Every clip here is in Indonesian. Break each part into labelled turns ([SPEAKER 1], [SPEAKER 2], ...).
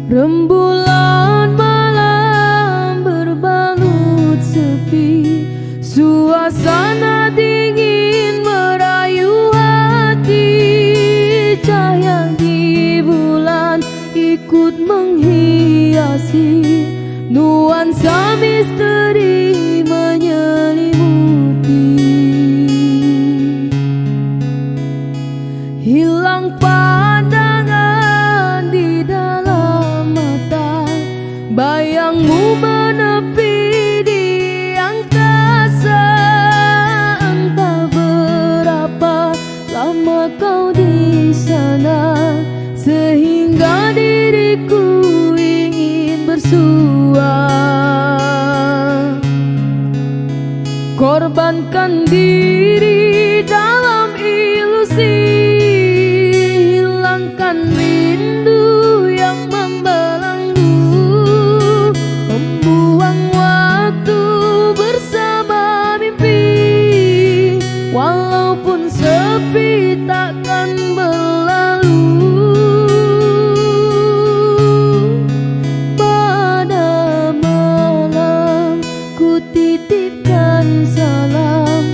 [SPEAKER 1] Rembulan malam berbalut sepi, suasana dingin merayu hati. Cahaya di bulan ikut menghiasi, nuansa misteri menyelimuti. Hilang pandangan di dalam mata, bayangmu menepi di angkasa. Entah berapa lama kau di sana, sehingga diriku ingin bersua. Korbankan diri dalam ilusi, hilangkan rindu yang membelenggu, membuang waktu bersama mimpi. Walaupun sepi takkan berlalu. Pada malam ku titipkan salam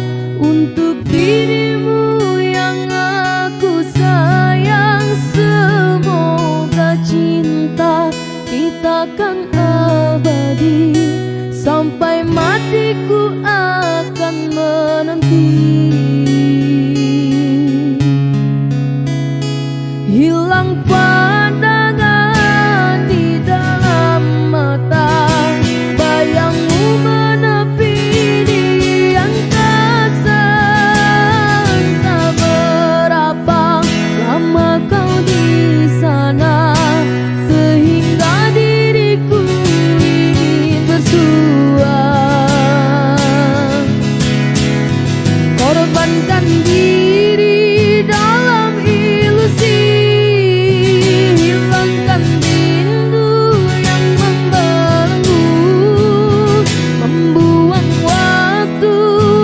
[SPEAKER 1] untuk dirimu yang aku sayang. Semoga cinta kita kan abadi, sampai matiku akan menanti. Hilang pandangan di dalam mata, bayangmu menepi di angkasa. Entah berapa lama kau di sana, sehingga diriku ingin bersua. Korbankan diri dalam ilusi, hilangkan rindu yang membelenggu, membuang waktu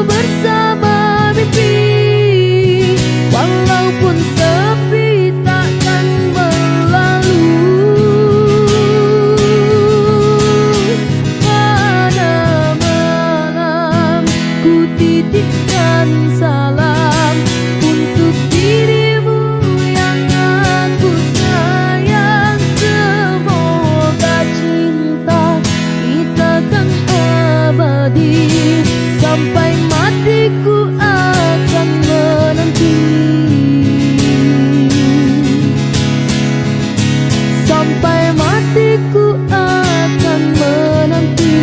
[SPEAKER 1] bersama mimpi. Walaupun sepi takkan berlalu. Pada malam ku titipkan salam untuk dirimu yang aku sayang. Semoga cinta kita kan abadi, sampai matiku akan menanti. Sampai matiku akan menanti.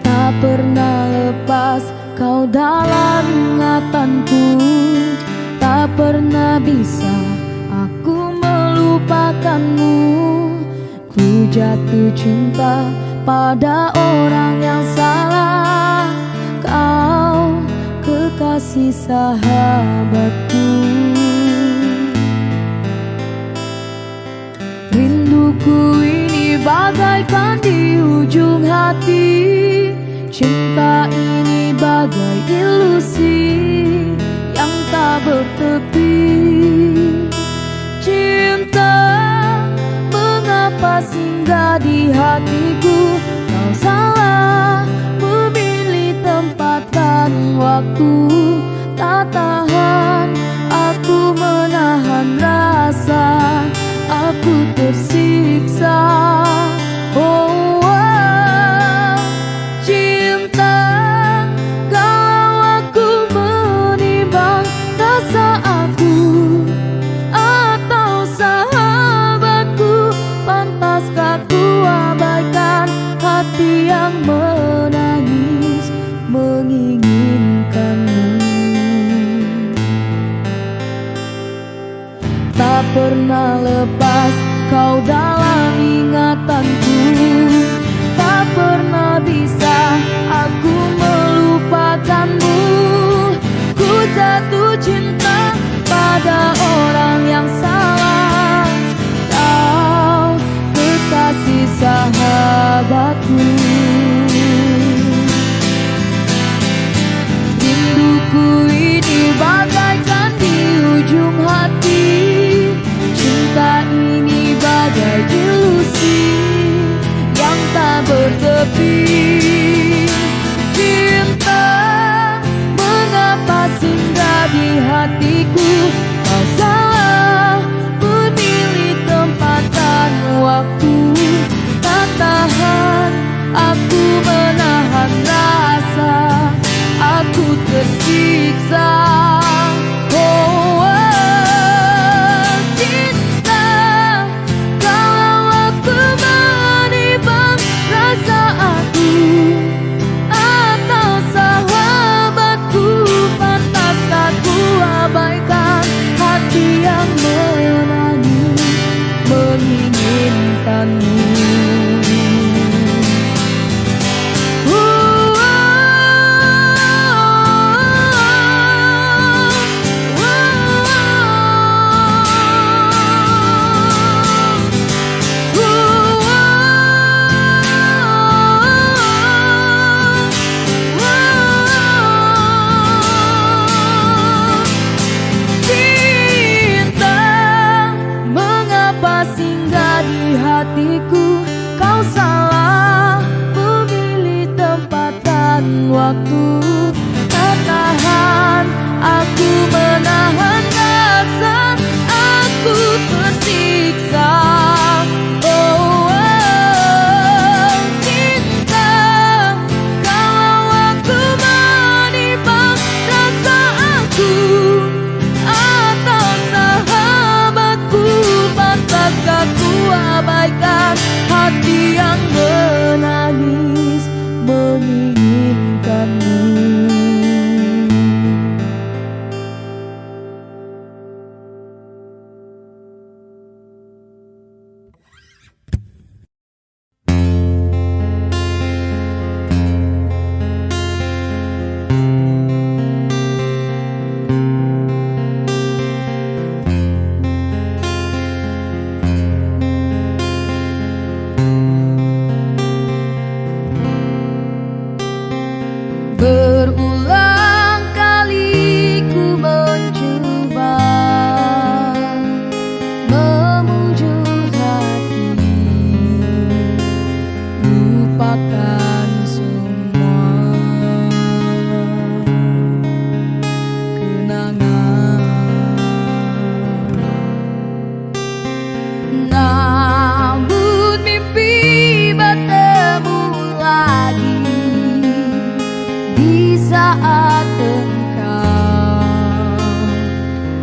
[SPEAKER 1] Tak pernah lepas kau dalam ingatanku, tak pernah bisa aku melupakanmu. Ku jatuh cinta pada orang yang salah, kau kekasih sahabatku. Rinduku ini bagaikan di ujung hati, cinta ini bagai ilusi yang tak bertepi. Cinta, mengapa singgah di hatiku? Kau salah memilih tempat dan waktu. Tak tahan aku menahan rasa, aku tersiksa. Oh, cinta, kalau aku menimbang rasa aku atau sahabatku, pantaskah ku abaikan hati yang menangis? ingatanku. Tak pernah bisa aku melupakanmu. Ku jatuh cinta pada orang yang salah. Kau kekasih sahabatku. Rinduku ini bagaikan di ujung hati. Cinta ini bagai ilusi yang tak bertepi. Cinta, mengapa singgah di hatiku? Kau salah memilih tempat dan waktu. Tak tahan aku menahan rasa, aku tersiksa. Singgah di hatiku, kau salah memilih tempat dan waktu. Tak tahan aku menahan rasa, aku tersiksa. Cinta, kalau aku menimbang rasa aku atau sahabatku, pantaskah ku abaikan hati yang menangis menginginkanmu? Berulang kali ku mencoba memujuk hati, lupakan semua kenangan. Namun mimpi bertemu lagi di saat engkau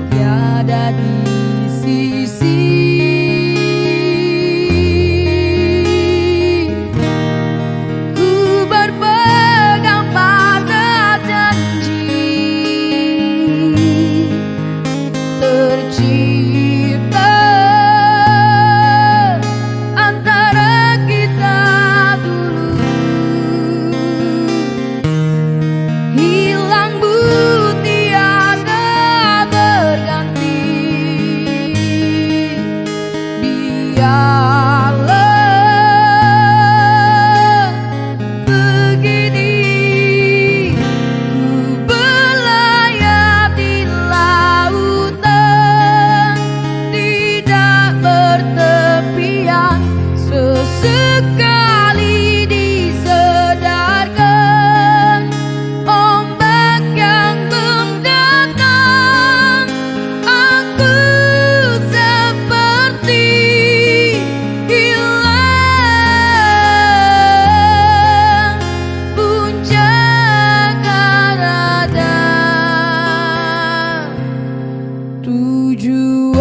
[SPEAKER 1] tiada di sisi. Ku berpegang pada janji tercipta antara kita dulu. Hilang bukti tiada berganti. Biarlah begini ku berlayar di lautan tidak bertepian. Sesekali disedarkan ombak yang mendatang. Aku seperti hilang puncak ada tujuan.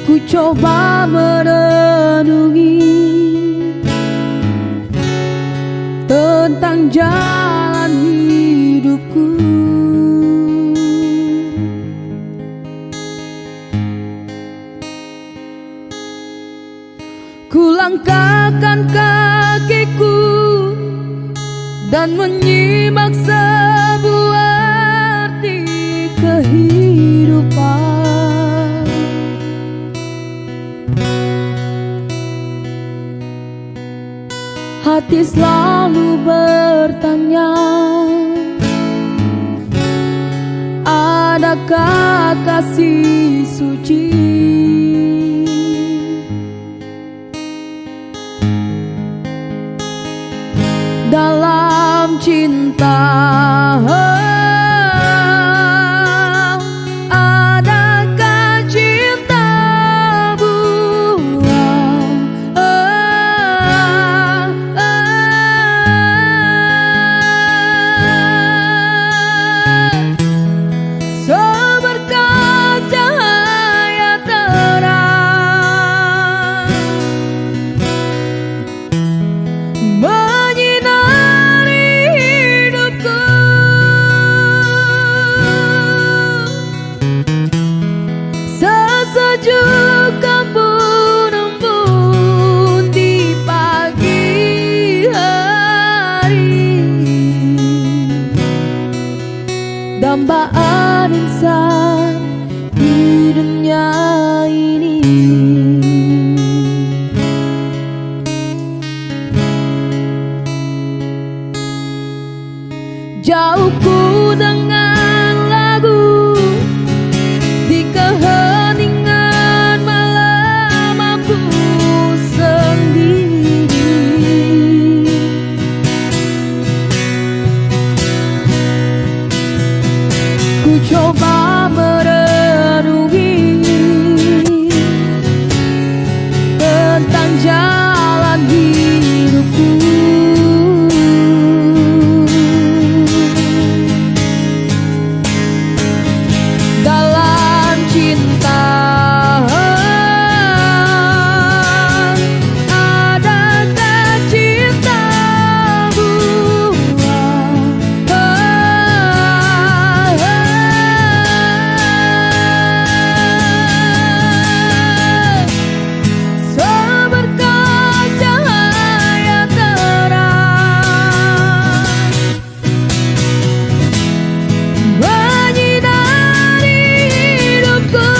[SPEAKER 1] Ku coba merenungi tentang jalan hidupku. Ku langkahkan kakiku dan menyimak sebuah arti kehidupan. Hati selalu bertanya, adakah kasih suci dalam cinta? Adakah cinta buang? Seberkas cahaya terang menyinari hidupku. Sesejuk embun-embun di pagi hari, dambaan insan di dunia ini. Jauh ku dengan lagu di keheningan malam aku sendiri. Ku coba merenungi tentang jalan hidupku. Dalam cinta, adakah cinta buang? Seberkas cahaya terang menyinari hidupku.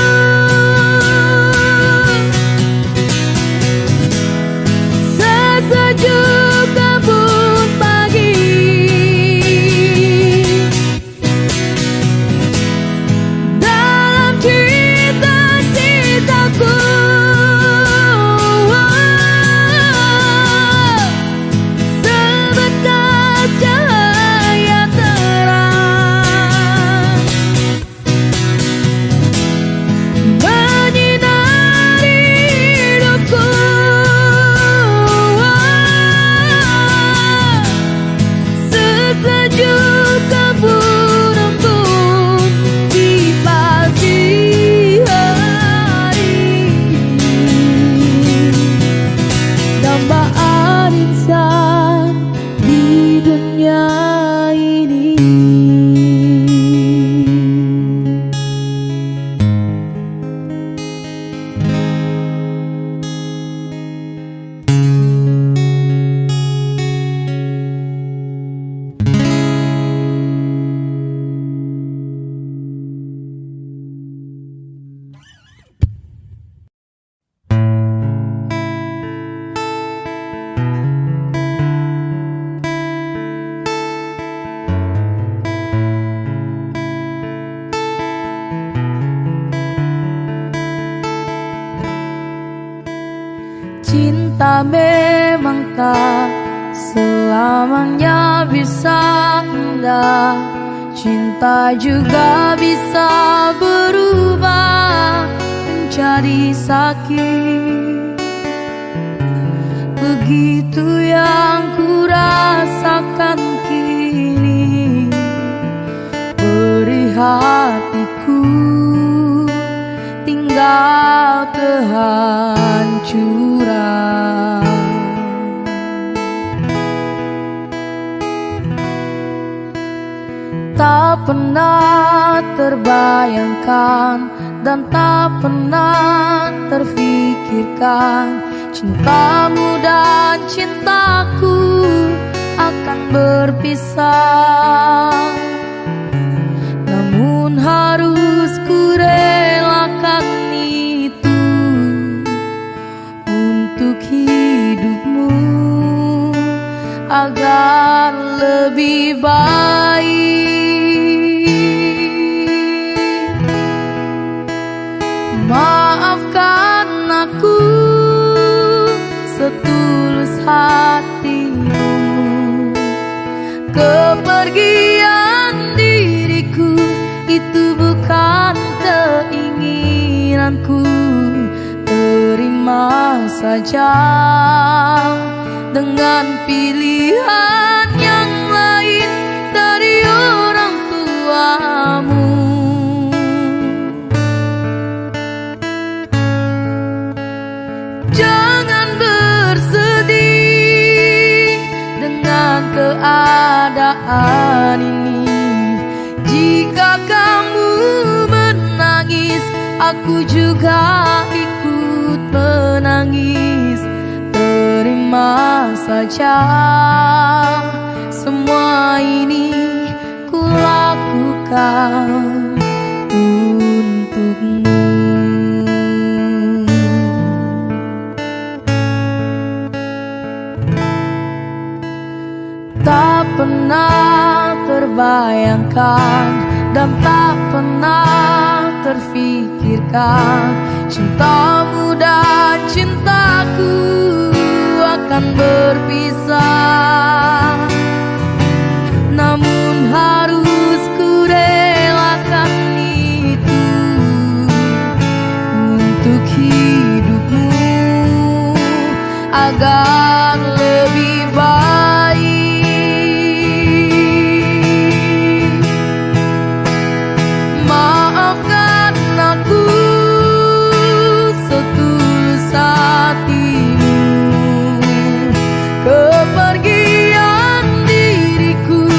[SPEAKER 1] Sesejuk embun pagi dalam cita-citaku. Seberkas cahaya terang menyinari hidupku. Sesejuk embun-embun di pagi hari, dambaan insan di dunia ini. Cinta memang tak selamanya bisa indah. Cinta juga bisa berubah menjadi sakit. Begitu yang ku rasakan kini. Beri hatiku tinggal tinggal kehancuran. Tak pernah terbayangkan dan tak pernah terfikirkan cintamu dan cintaku akan berpisah. Namun harus ku relakan itu untuk hidupmu agar lebih baik. Maafkan aku setulus hatimu. Kepergian diriku itu bukan keinginanku. Terima saja dengan pilihan yang lain dari orang tuamu. Jangan bersedih dengan keadaan ini. Jika kamu menangis, aku juga ikut menangis. Terima saja semua ini ku lakukan untukmu. Tak pernah terbayangkan dan tak pernah terfikirkan cintamu dan cintaku akan berpisah. Namun harus ku relakan itu untuk hidupmu agar lebih baik. Maafkan aku setulus hatimu. Kepergian diriku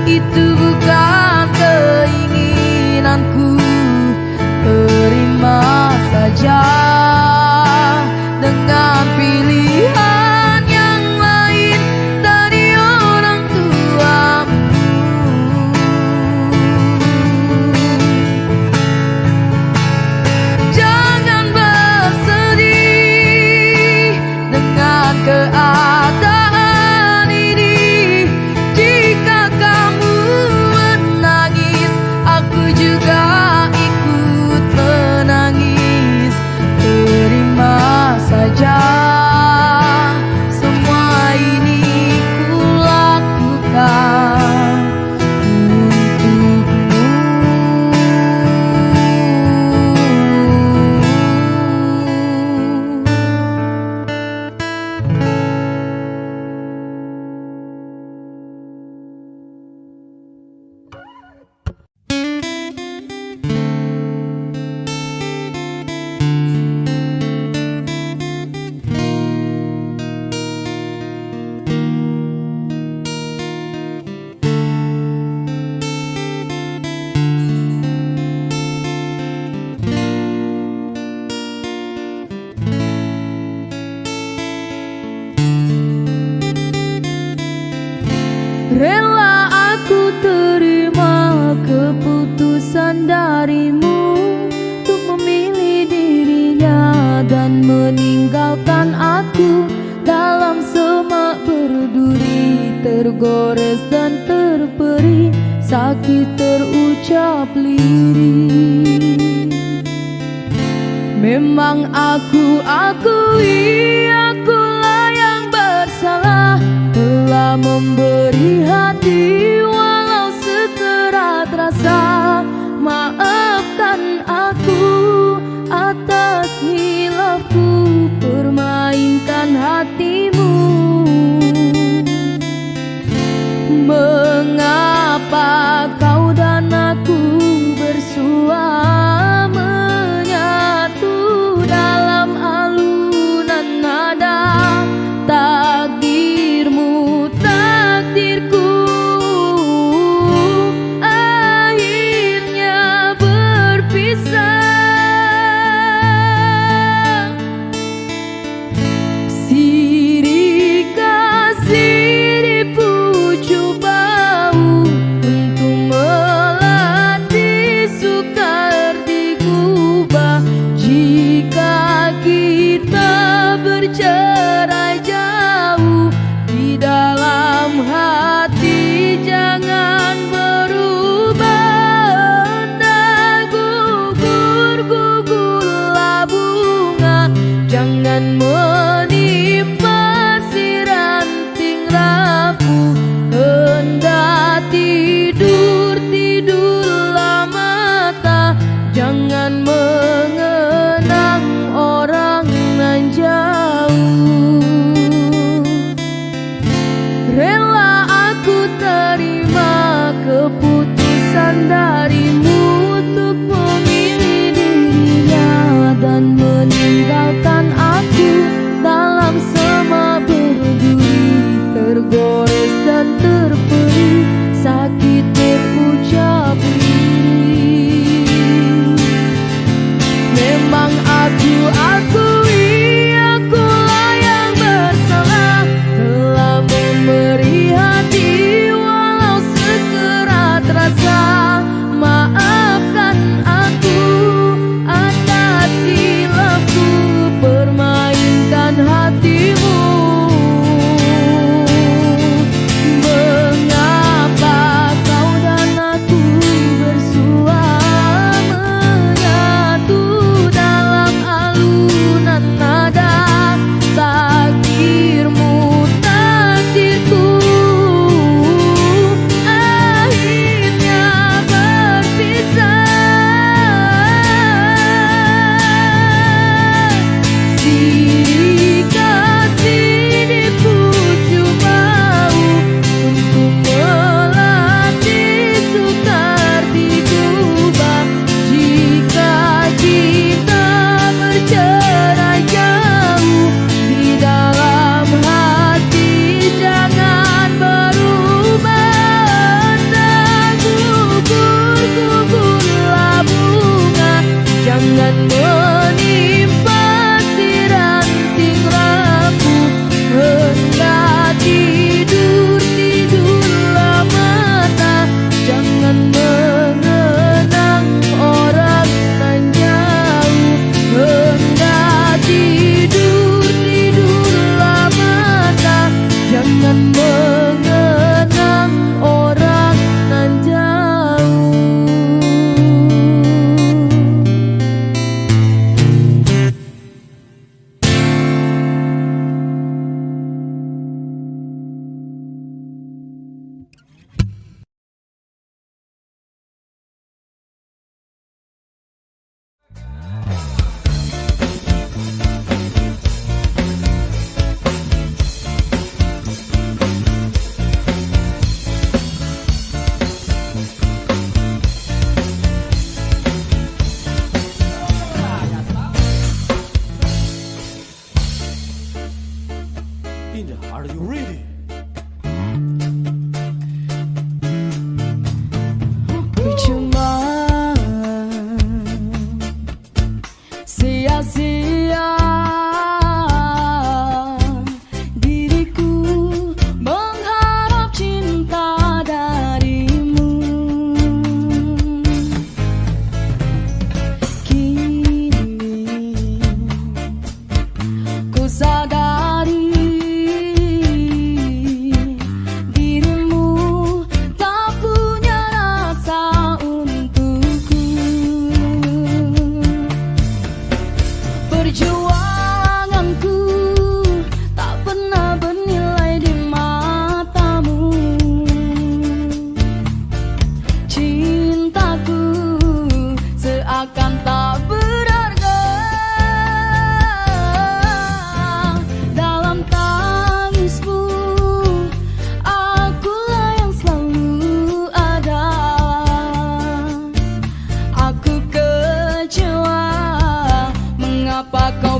[SPEAKER 1] itu bukan keinginanku. Terima saja dengan pilihan yang lain dari orang tuamu. Jangan bersedih dengan keadaan ini. Jika kamu menangis, aku juga ikut menangis. Terima saja semua ini ku lakukan untukmu. Rela aku terima keputusan darimu untuk memilih dirinya dan meninggalkan aku dalam semak berduri, tergores dan terperi, sakit terucap lirih. Memang aku akui akulah yang bersalah, telah memberi hati walau sekerat rasa. Maafkan aku atas hilafku permainkan hatimu. Mengapa kau dan aku bersua menyatu? jangan menimpa si ranting rapuh. Hendak tidur, tidurlah mata, jangan mengenang orang nan jauh. Rela aku terima keputusan darimu untuk memilih dirinya dan meninggalkan aku dalam sema berduri, tergores dan terperi, sakit terucap lirih. Memang aku akui akulah yang bersalah, telah memberi hati walau sekerat rasa. Maafkan aku atas hilafku, permainkan hatimu. Mengapa kau dan aku bersua menyatu dalam alunan nada? Takdirmu takdirku, akhirnya berpisah. Siri kasih dipuju mau untuk melatih sukar digubah. Jika kita bercerai jauh, di dalam hati jangan berubah. Dan gugur-gugurlah bunga, jangan menimpa si ranting rapuh. Hendak tidur, tidurlah mata, jangan mengenang orang nan jauh. Hendak tidur, tidurlah mata, jangan mengenang orang nan jauh.
[SPEAKER 2] Indah, are you ready?
[SPEAKER 1] Percuma, sia-sia diriku mengharap cinta darimu. Kini ku sadari dirimu tak punya rasa untukku. Perjuanganku tak pernah bernilai di matamu. Cintaku seakan tak berharga dalam tangismu. Akulah yang selalu ada. Aku kecewa, mengapa kau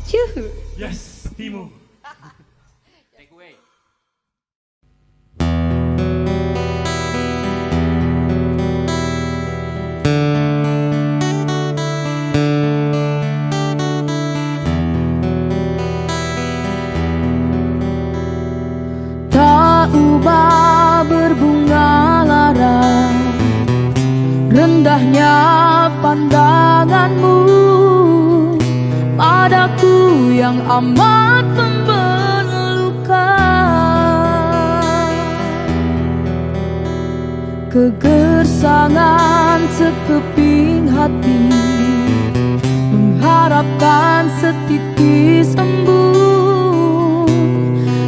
[SPEAKER 1] Cuh.
[SPEAKER 2] Yes, Timo.
[SPEAKER 3] Take away.
[SPEAKER 1] Tak ubah berbunga lara, rendahnya pandanganmu padaku yang amat membelukan. Kegersangan sekeping hati mengharapkan setitis embun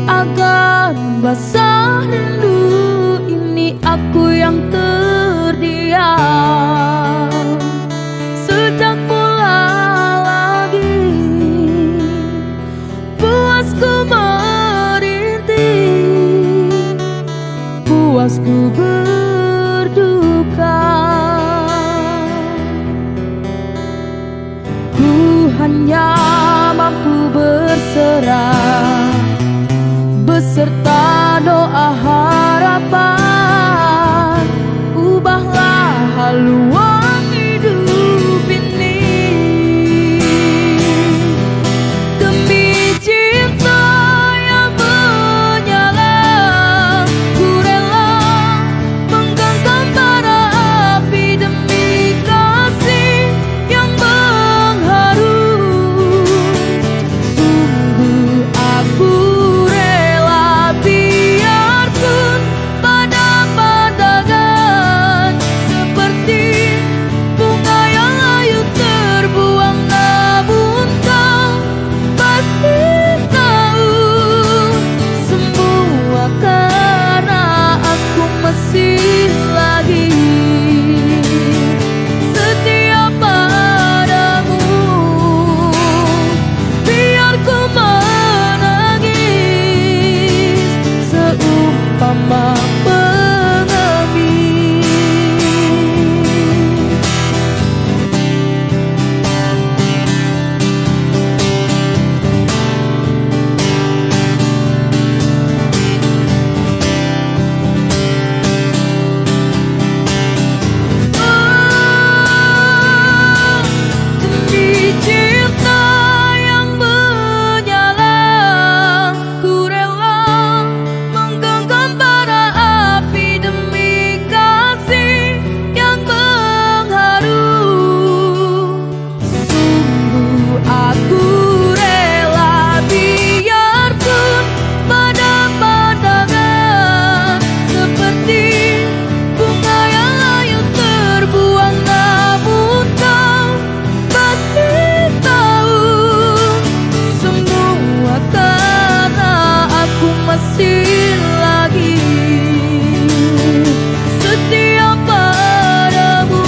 [SPEAKER 1] agar basah rindu ini aku yang terdiam. Sejak pula lagi puasku merintih, puasku berduka. Ku hanya mampu berserah beserta doa harapan, ubahlah haluan hidup ini demi cinta yang menyala. Ku rela menggenggam bara api demi kasih yang mengharu. Sungguh aku biarpun pada pandangan seperti bunga yang layu terbuang, namun kau pasti tahu semua karena aku masih lagi setia padamu. Biar ku seumpama pengemis. Demi cinta yang menyala, ku rela menggenggam bara api demi kasih yang mengharu. Sungguh aku rela biarpun pada pandangan seperti bunga yang layu terbuang, namun kau pasti tahu semua karena aku masih lagi setia padamu.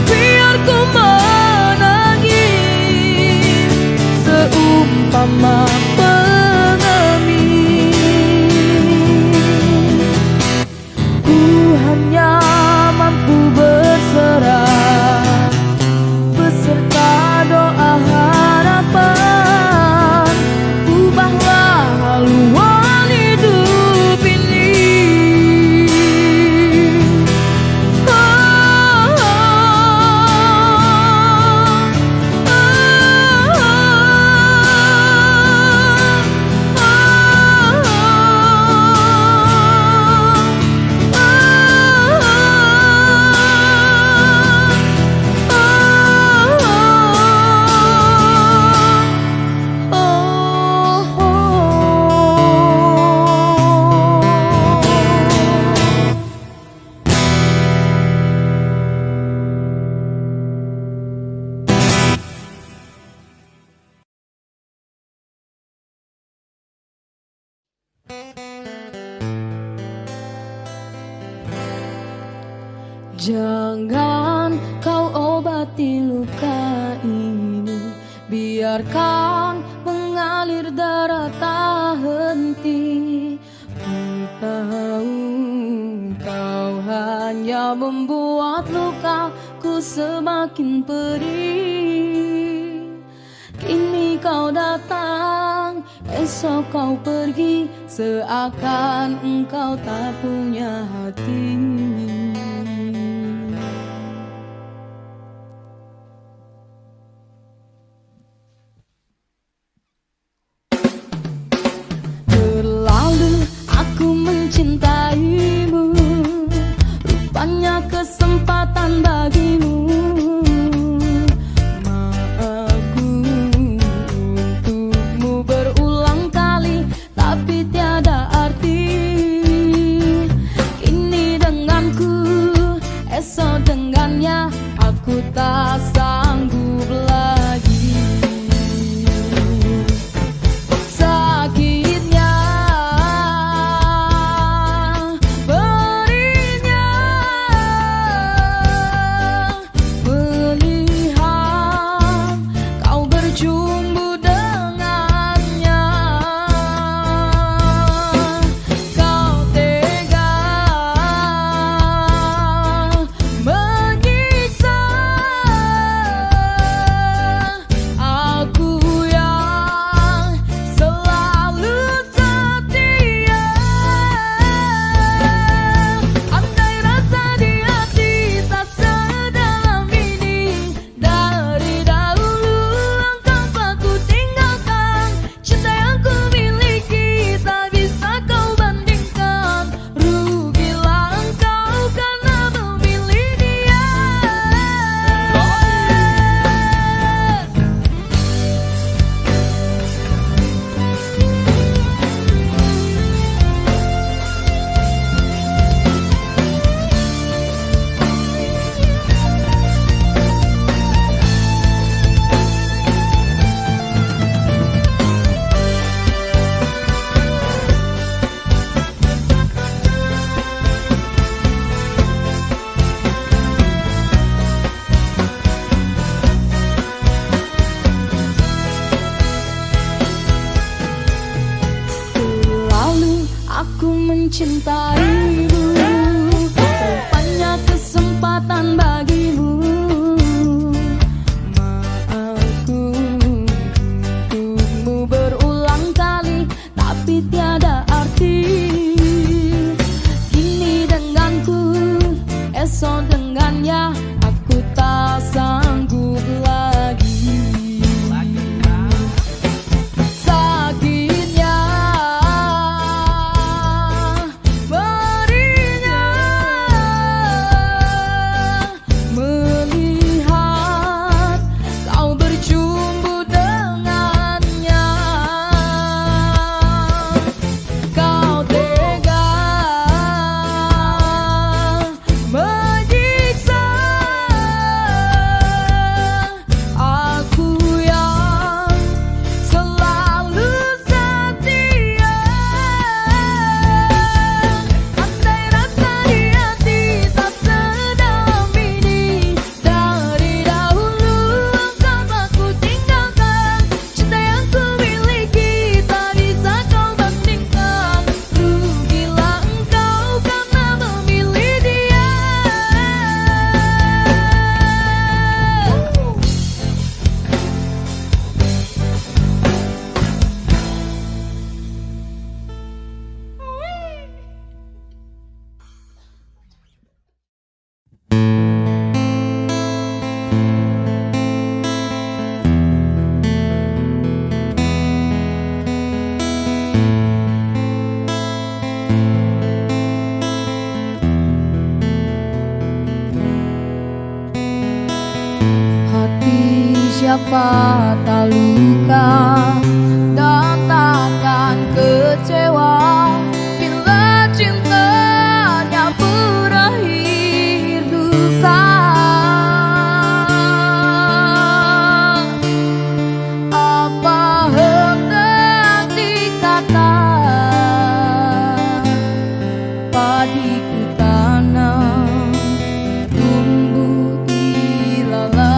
[SPEAKER 1] Biar ku menangis seumpama pengemis. Ku hanya mampu berserah beserta doa harapan, ubahlah haluan hidup ini. Jangan kau obati luka ini, biarkan mengalir darah tak henti. Ku tahu kau hanya membuat lukaku semakin pedih. esok kau pergi seakan engkau tak punya hati. Terlalu aku mencintaimu, rupanya kesempatan bagimu. Maafku untukmu berulang kali, tapi tiada arti. Kini denganku, esok dengannya, aku tak sanggup lagi. Sakitnya, perihnya, melihat kau berjumpa dengannya. Kau tega menyiksa aku yang selalu setia. Andai rasa di hati tak sedalam ini, dari dahulu engkau aku tinggalkan. Cinta yang ku miliki tak bisa kau bandingkan. Rugilah engkau karena memilih dia. Lalu aku mencintaimu, rupanya kesempatan bagimu. Maafku untukmu berulang kali, tapi tiada arti. Kini denganku, esok dengannya, aku tak sanggup lagi. Sakitnya, perihnya, melihat kau berjumpa dengannya. Kau tega menyiksa aku yang selalu setia. Andai rasa di hati tak sedalam ini, dari dahulu engkau aku tinggalkan. Cinta yang ku miliki tak bisa kau bandingkan. Rugilah engkau karena memilih dia. Hati siapa tak luka dan takkan kecewa bila cintanya berakhir duka. Apa hendak dikata, padiku tanam tumbuh ilalang.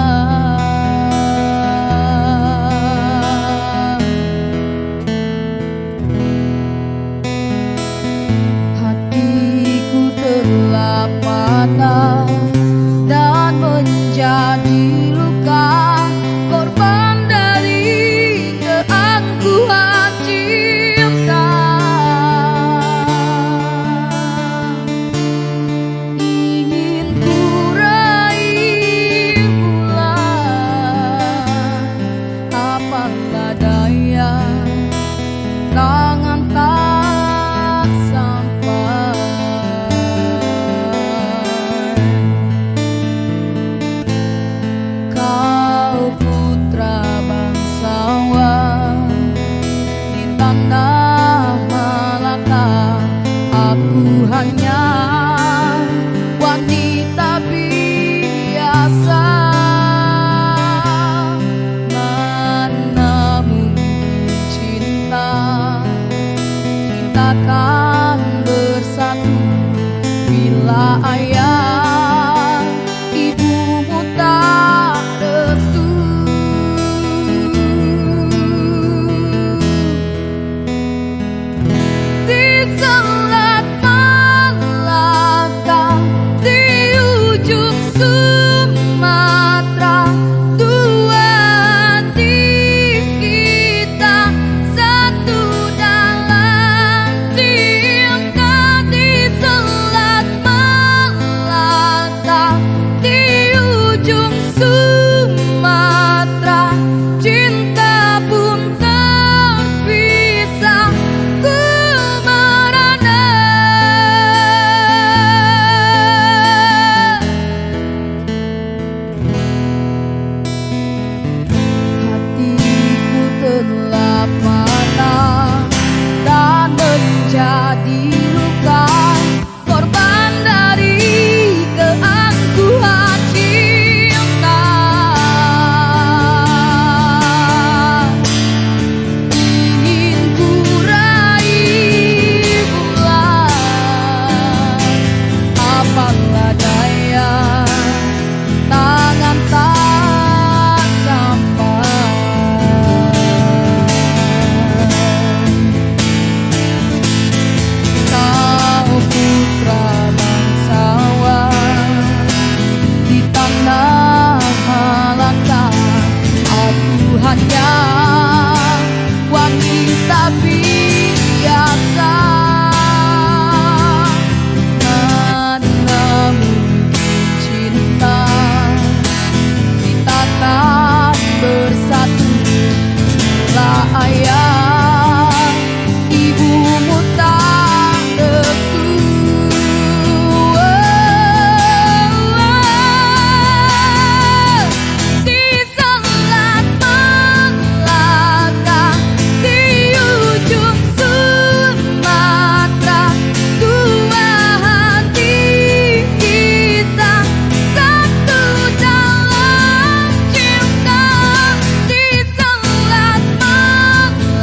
[SPEAKER 1] sayang, ibumu tak restu. Di Selat Malaka, di ujung Sumatera, dua hati kita satu dalam cinta. Di Selat Malaka,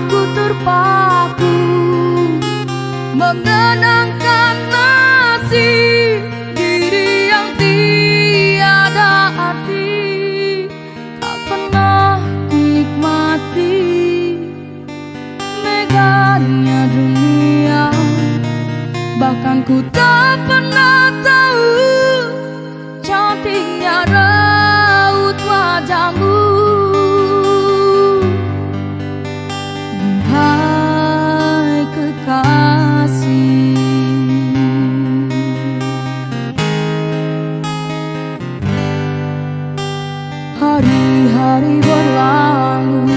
[SPEAKER 1] aku terpaku mengenangkan nasib diri yang tiada arti. Tak pernah ku nikmati megahnya dunia, bahkan ku tak pernah tahu cantiknya raut wajahmu. Hai kekasih, hari-hari berlalu,